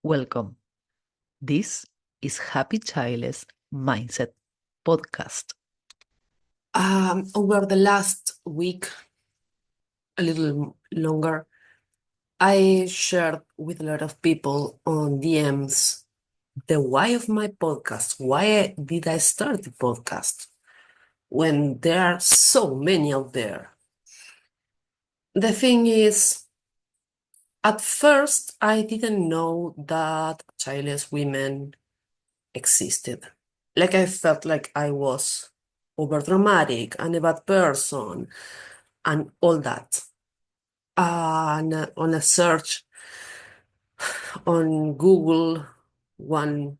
Welcome. This is Happy Childless Mindset Podcast. Over the last week, a little longer, I shared with a lot of people on DMs the why of my podcast. Why did I start the podcast when there are so many out there? The thing is, at first, I didn't know that childless women existed. Like I felt like I was overdramatic and a bad person and all that. And on a search on Google one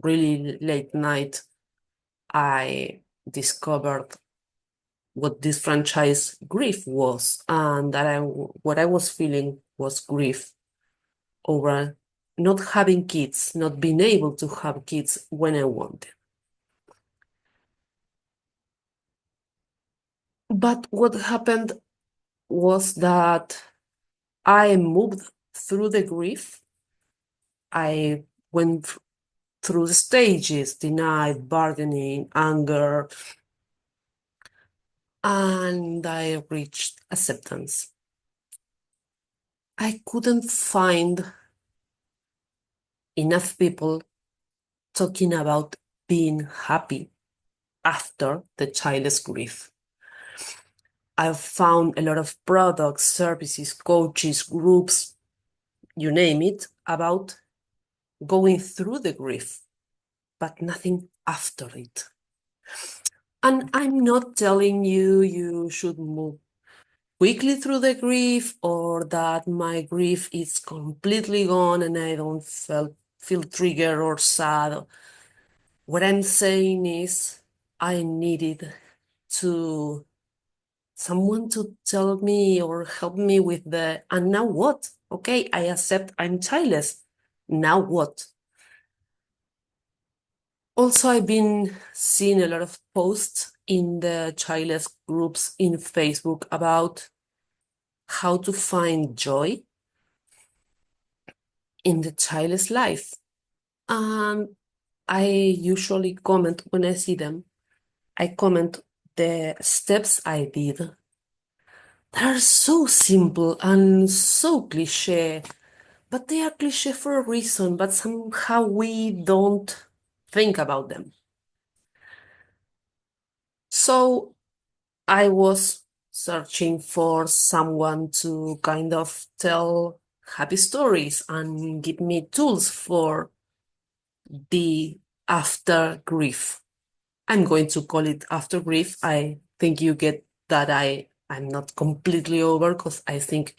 really late night, I discovered what this franchise grief was, and that what I was feeling was grief over not having kids, not being able to have kids when I wanted. But what happened was that I moved through the grief. I went through the stages, denied, bargaining, anger, and I reached acceptance. I couldn't find enough people talking about being happy after the childless grief. I've found a lot of products, services, coaches, groups, you name it, about going through the grief, but nothing after it. And I'm not telling you you should move quickly through the grief or that my grief is completely gone and I don't feel triggered or sad. What I'm saying is I needed to someone to tell me or help me with and now what? Okay, I accept I'm childless. Now what? Also, I've been seeing a lot of posts in the childless groups in Facebook about how to find joy in the childless life. And I usually comment when I see them, I comment the steps I did. They are so simple and so cliche, but they are cliche for a reason, but somehow we don't think about them. So I was searching for someone to kind of tell happy stories and give me tools for the after grief. I'm going to call it after grief. I think you get that I'm not completely over because I think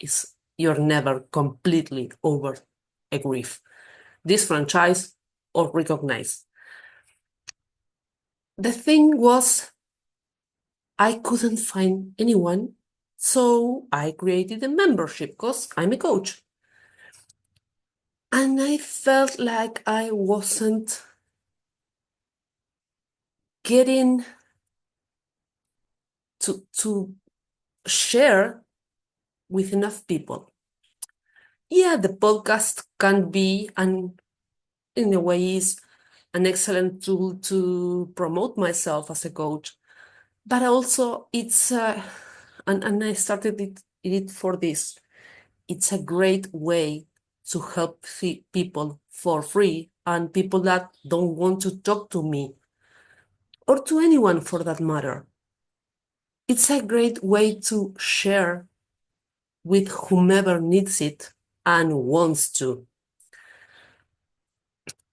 you're never completely over a grief. Disfranchise or recognize. The thing was I couldn't find anyone, so I created a membership because I'm a coach. And I felt like I wasn't getting to share with enough people. Yeah, the podcast can be, and in a way, is an excellent tool to promote myself as a coach. But also, and I started it for this. It's a great way to help people for free and people that don't want to talk to me or to anyone for that matter. It's a great way to share with whomever needs it and wants to.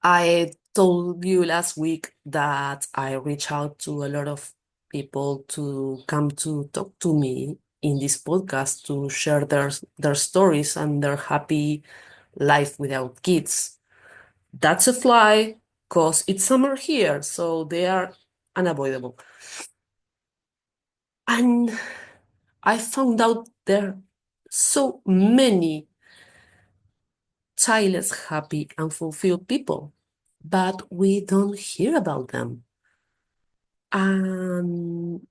I told you last week that I reach out to a lot of people to come to talk to me in this podcast to share their stories and their happy life without kids. That's a fly because it's summer here, so they are unavoidable. And I found out there are so many childless, happy, and fulfilled people, but we don't hear about them. And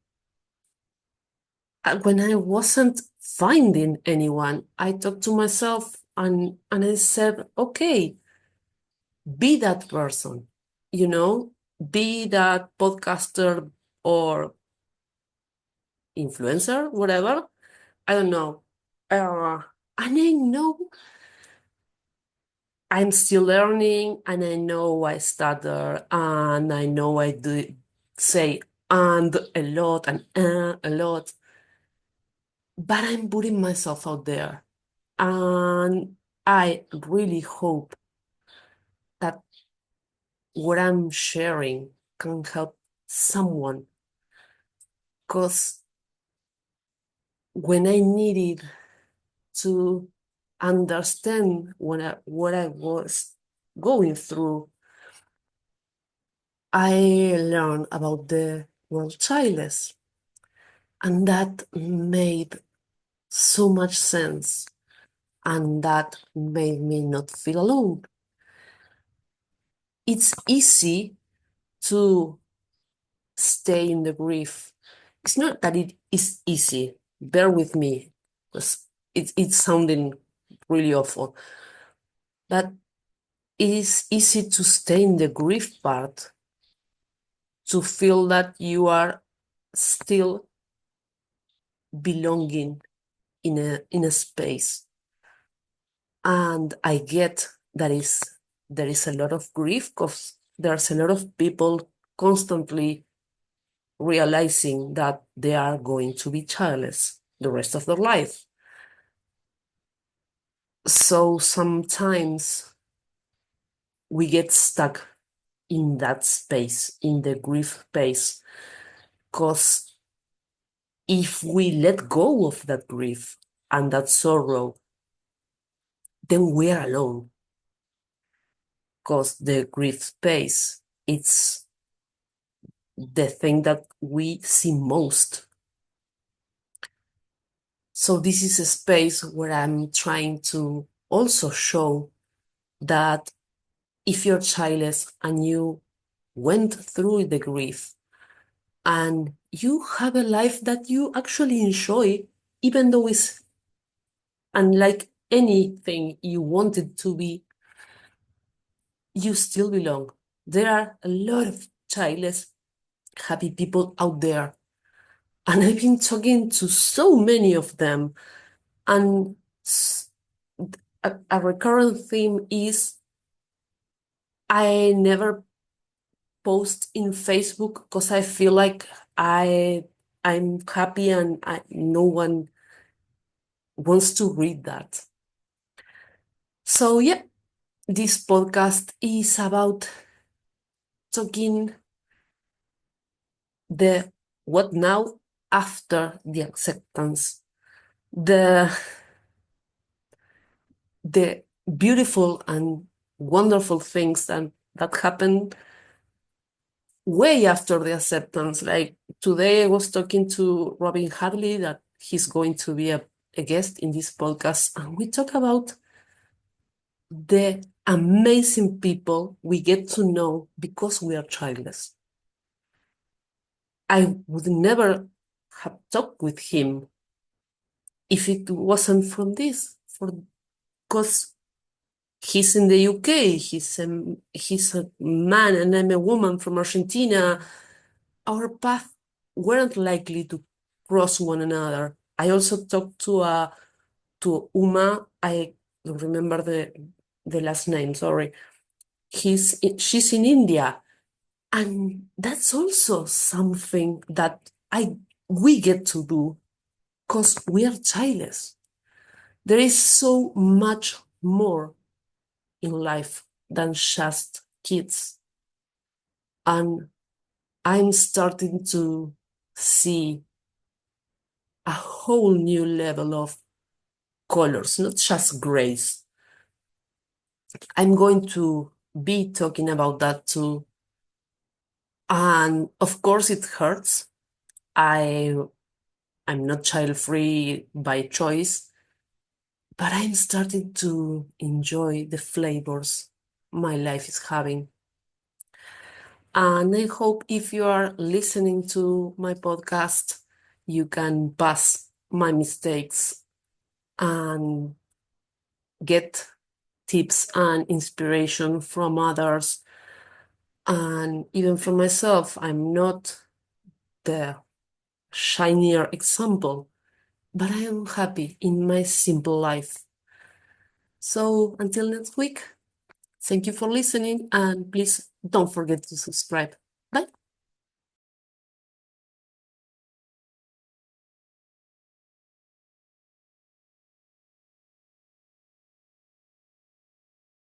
when I wasn't finding anyone, I talked to myself and I said, okay, be that person, be that podcaster or influencer, whatever. I don't know. And I know I'm still learning, and I know I stutter, and I know I do say and a lot and a lot, but I'm putting myself out there. And I really hope that what I'm sharing can help someone, because when I needed to understand what I was going through, I learned about the word childless, and that made so much sense, and that made me not feel alone. It's easy to stay in the grief. It's not that it is easy. Bear with me, because it's sounding really awful. But it is easy to stay in the grief part, to feel that you are still belonging in a space. And I get that there is a lot of grief, because there's a lot of people constantly realizing that they are going to be childless the rest of their life. So sometimes we get stuck in that space, in the grief space, because if we let go of that grief and that sorrow, then we are alone, because the grief space, it's the thing that we see most. So this is a space where I'm trying to also show that if you're childless and you went through the grief and you have a life that you actually enjoy, even though it's unlike anything you wanted to be, you still belong. There are a lot of childless, happy people out there. And I've been talking to so many of them. And a recurrent theme is I never post in Facebook because I feel like I'm happy, and no one wants to read that. So yeah, this podcast is about talking the what now after the acceptance, the the beautiful and wonderful things that happen way after the acceptance. Like today I was talking to Robin Hadley, that he's going to be a guest in this podcast, and we talk about the amazing people we get to know because we are childless. I would never have talked with him if it wasn't from this, because he's in the UK, he's a man and I'm a woman from Argentina. Our paths weren't likely to cross one another. I also talked to Uma. I don't remember the last name, sorry. She's in India. And that's also something that we get to do because we are childless. There is so much more in life than just kids. And I'm starting to see a whole new level of colors, not just grays. I'm going to be talking about that too. And of course it hurts. I'm not child-free by choice, but I'm starting to enjoy the flavors my life is having. And I hope if you are listening to my podcast, you can pass my mistakes and get tips and inspiration from others, and even from myself. I'm not the shinier example, but I am happy in my simple life. So until next week, thank you for listening, and please don't forget to subscribe.